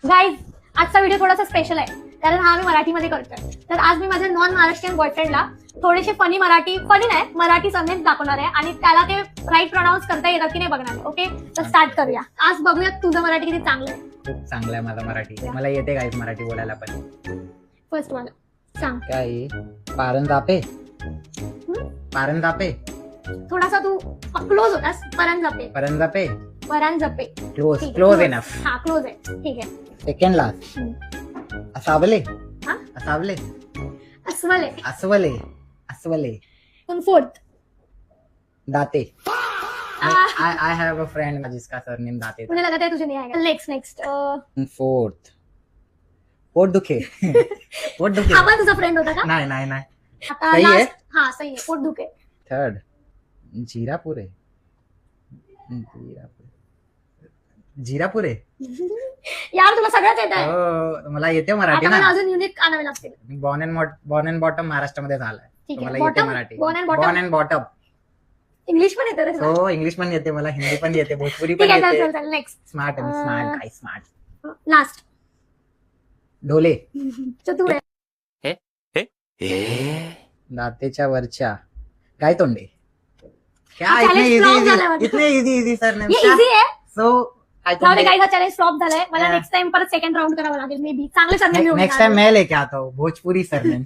Guys आजचा video थोडासा special आहे कारण हा मी मराठीमध्ये करतोय. तर आज मी माझ्या नॉन महाराष्ट्रीयन बॉयफ्रेंडला थोडेसे फनी नाही मराठी सरनेम दाखवणार आहे आणि त्याला ते राईट प्रोनाऊन्स करता येतात की नाही बघणार आहे. ओके, तर स्टार्ट करूया. आज बघूया तुझं मराठी किती चांगलं आहे. खूप चांगलं आहे माझं मराठी. मला येते गाईज मराठी बोलायला पण. फर्स्ट वाला सांग. काय पारंजापे? पारंजापे थोडासा तू क्लोज होतास. Paranjape. Paranjape Paranjape. Close close enough. हा क्लोज आहे. ठीक आहे. Second last Asawale. हा? Asawale Aswale. Aswale Aswale. Fourth Date. I have a friend जिसका सरनेम दाते. मुझे लगा था तुझे नहीं आएगा. नेक्स्ट फोर्थ पोट दुखे. पोट दुखे. हा पण तुझा फ्रेंड होता का? नाही नाही नाही. आता सही आहे? last- हा सही आहे. पोट दुखे. थर्ड जीरापुरे. जीरापुरे. यार तुला सगळंच येत आहे. हो मला येते मराठी आता मला ना. अजून युनिक आणावे लागतील. बॉर्न अँड बॉटम महाराष्ट्रामध्ये झालाय. ठीक मला आहे. येते Bottom, Marathi. born and bottom. Born and bottom. English पण येतं रे तुला? हो इंग्लिश पण येते मला, हिंदी पण येते, भोजपुरी ठीक पण आहे. चल येते. चल चल नेक्स्ट. स्मार्ट आहे स्मार्ट. काय स्मार्ट. लास्ट ढोले. चतुर आहे. दातेच्या वरच्या काय तोंडे. क्या हा, इतने challenge flop झाला माझा. इतने इझी सर हे इझी आहे. सो जाऊ दे काही चॅलेंज फ्लॉप झालाय. मला Yeah. नेक्स्ट टाइम परत सेकंड राऊंड करावा लागेल. मे बी चांगले सरनेम घेऊन नेक्स्ट टाइम मैं लेके आता हूँ भोजपुरी सरनेम.